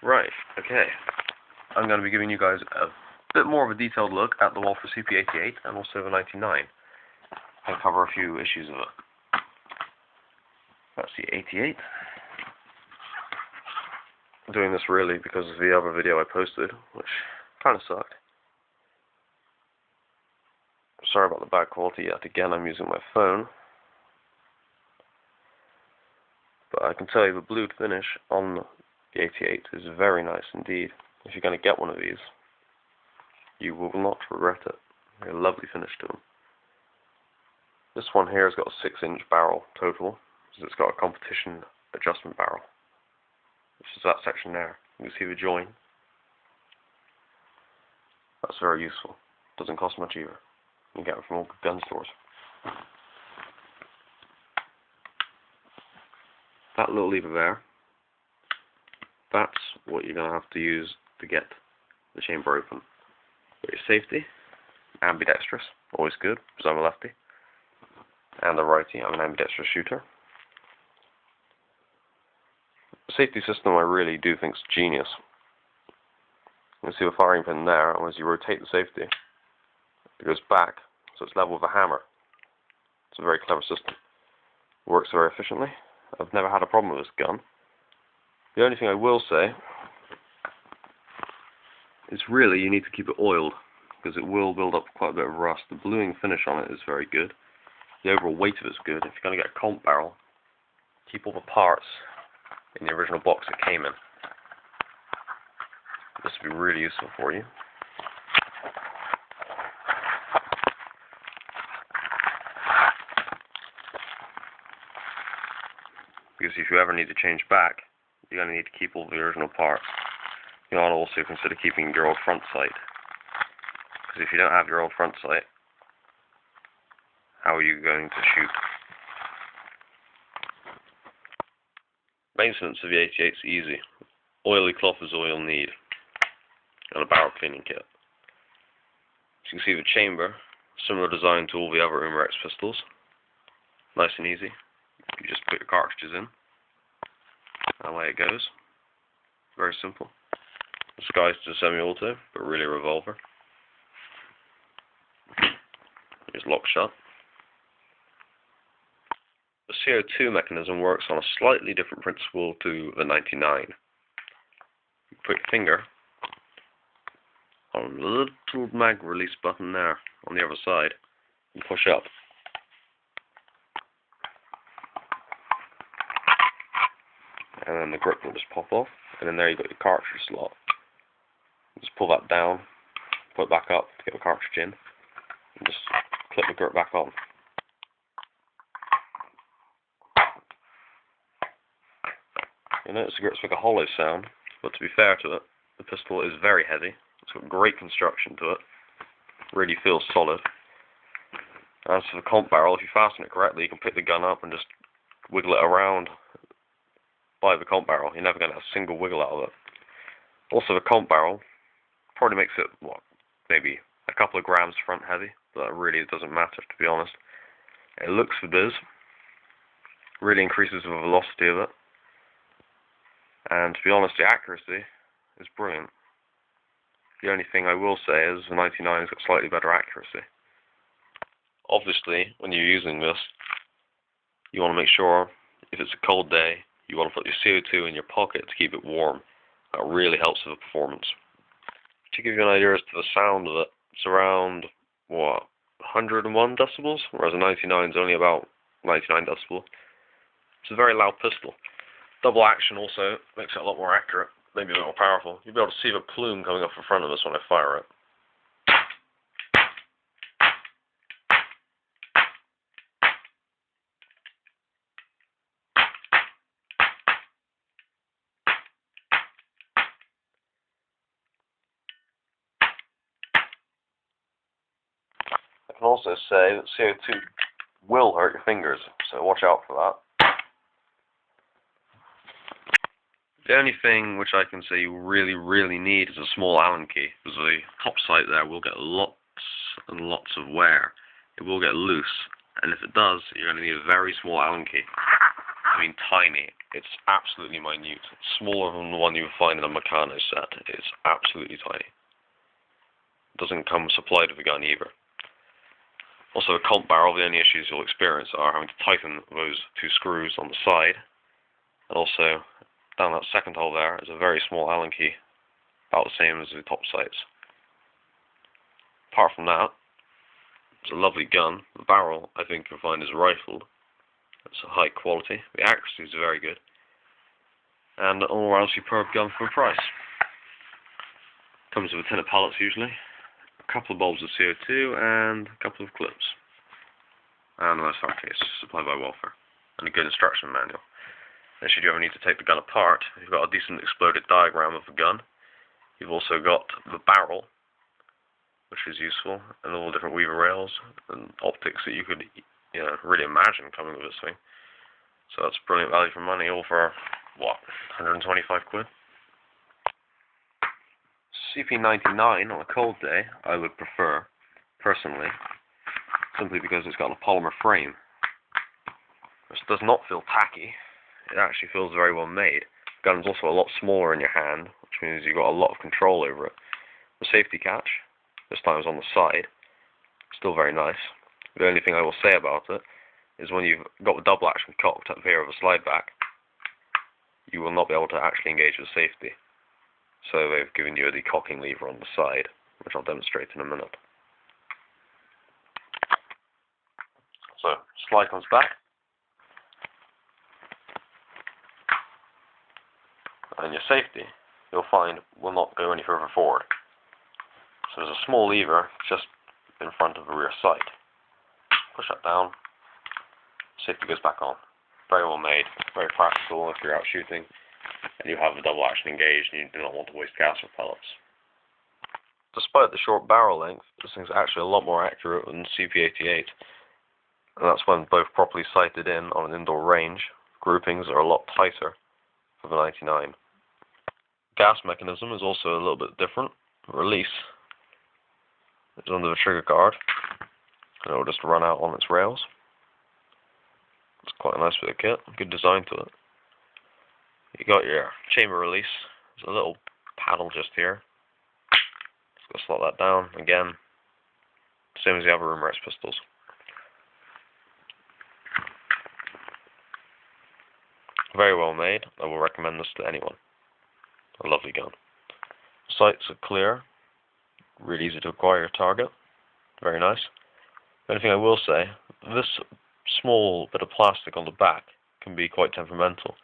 Right, okay. I'm going to be giving you guys a bit more of a detailed look at the Walther cp88 and also the 99. I'll cover a few issues of it. That's the 88. I'm doing this really because of the other video I posted, which kind of sucked. Sorry about the bad quality yet again, I'm using my phone. But I can tell you the blued finish on the 88 is very nice indeed. If you're going to get one of these, you will not regret it. A lovely finish to them. This one here has got a 6-inch barrel total, so it's got a competition adjustment barrel, which is that section there. You can see the join. That's very useful. Doesn't cost much either. You can get them from all good gun stores. That little lever there, that's what you're going to have to use to get the chamber open. For your safety, ambidextrous, always good, because I'm a lefty. And a righty, I'm an ambidextrous shooter. The safety system I really do think is genius. You can see the firing pin there, and as you rotate the safety, it goes back, so it's level with a hammer. It's a very clever system. It works very efficiently. I've never had a problem with this gun. The only thing I will say is really you need to keep it oiled, because it will build up quite a bit of rust. The bluing finish on it is very good. The overall weight of it is good. If you're going to get a comp barrel, keep all the parts in the original box it came in. This will be really useful for you. Because if you ever need to change back, you're going to need to keep all the original parts. You ought to also consider keeping your old front sight. Because if you don't have your old front sight, how are you going to shoot? Maintenance of the 88 is easy. Oily cloth is all you'll need, and a barrel cleaning kit. As you can see, the chamber, similar design to all the other Umarex pistols. Nice and easy. You just put your cartridges in, and away it goes. Very simple. Disguised as a semi-auto, but really a revolver. It's locked shut. The CO2 mechanism works on a slightly different principle to the 99. You put your finger on the little mag release button there on the other side and push up. And then the grip will just pop off, and then there you've got your cartridge slot. Just pull that down, put it back up to get the cartridge in, and just clip the grip back on. You notice the grips make a hollow sound, but to be fair to it, the pistol is very heavy. It's got great construction to it. Really feels solid. As for the comp barrel, if you fasten it correctly, you can pick the gun up and just wiggle it around by the comp barrel. You're never going to have a single wiggle out of it. Also, the comp barrel probably makes it, what, maybe a couple of grams front heavy, but that really doesn't matter, to be honest. It looks the biz. Really increases the velocity of it. And to be honest, the accuracy is brilliant. The only thing I will say is the 99 has got slightly better accuracy. Obviously, when you're using this, you want to make sure, if it's a cold day, you want to put your CO2 in your pocket to keep it warm. That really helps with the performance. To give you an idea as to the sound of it, it's around, what, 101 decibels, whereas a 99 is only about 99 decibels. It's a very loud pistol. Double action also makes it a lot more accurate, maybe a bit more powerful. You'll be able to see the plume coming off the front of this when I fire it. I can also say that CO2 will hurt your fingers, so watch out for that. The only thing which I can say you really need is a small Allen key, because the top sight there will get lots and lots of wear. It will get loose, and if it does, you're going to need a very small Allen key. I mean tiny. It's absolutely minute. It's smaller than the one you would find in a Meccano set. It's absolutely tiny. It doesn't come supplied with a gun either. Also, a comp barrel, the only issues you'll experience are having to tighten those two screws on the side. And also, down that second hole there is a very small Allen key, about the same as the top sights. Apart from that, it's a lovely gun. The barrel, I think you'll find, is rifled. It's a high quality. The accuracy is very good. And an all-round superb gun for a price. Comes with a tin of pellets usually, a couple of bulbs of CO2, and a couple of clips. And a nice hard case supplied by Welfare. And a good instruction manual. And should you ever need to take the gun apart, you've got a decent exploded diagram of the gun. You've also got the barrel, which is useful, and all the different weaver rails and optics that you could really imagine coming with this thing. So that's brilliant value for money, all for, what, 125 quid? cp99 on a cold day, I would prefer, personally, simply because it's got a polymer frame, which does not feel tacky. It actually feels very well made. The gun's also a lot smaller in your hand, which means you've got a lot of control over it. The safety catch, this time is on the side, still very nice. The only thing I will say about it is when you've got the double action cocked up here with a slide back, you will not be able to actually engage with safety. So they've given you a decocking lever on the side, which I'll demonstrate in a minute. So, slide comes back, and your safety, you'll find, will not go any further forward. So there's a small lever just in front of the rear sight. Push that down, safety goes back on. Very well made, very practical if you're out shooting and you have a double action engaged and you do not want to waste gas or pellets. Despite the short barrel length, this thing's actually a lot more accurate than cp88, and that's when both properly sighted in on an indoor range. Groupings are a lot tighter for the 99. Gas mechanism is also a little bit different. Release is under the trigger guard, and it will just run out on its rails. It's quite a nice bit of kit, good design to it. You got your chamber release, there's a little paddle just here. Just gotta slot that down, again, same as the other room rest pistols. Very well made, I will recommend this to anyone. A lovely gun. Sights are clear, really easy to acquire your target, very nice. The only thing I will say, this small bit of plastic on the back can be quite temperamental.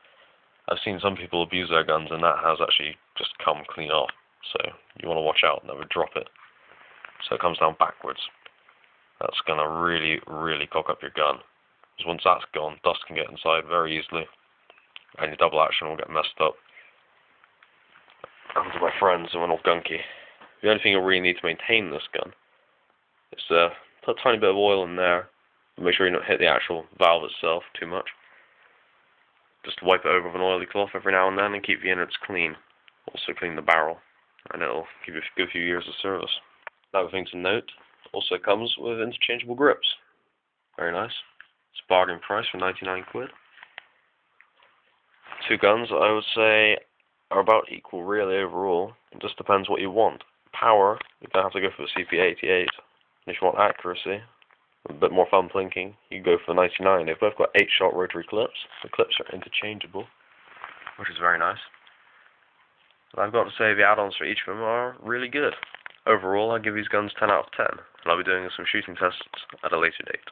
I've seen some people abuse their guns and that has actually just come clean off, so you want to watch out, never drop it. So it comes down backwards. That's going to really, really cock up your gun. Because once that's gone, dust can get inside very easily, and your double action will get messed up. Happened to my friends and went all gunky. The only thing you'll really need to maintain this gun is put a tiny bit of oil in there, and make sure you don't hit the actual valve itself too much. Just wipe it over with an oily cloth every now and then and keep the innards clean. Also clean the barrel, and it'll give you a good few years of service. Another thing to note, also comes with interchangeable grips. Very nice. It's a bargain price for 99 quid. Two guns, I would say, are about equal really overall. It just depends what you want. Power, you're going to have to go for the cp88. And if you want accuracy, a bit more fun plinking, you go for the 99. They've both got 8-shot rotary clips. The clips are interchangeable, which is very nice. And I've got to say the add-ons for each of them are really good. Overall, I give these guns 10 out of 10, and I'll be doing some shooting tests at a later date.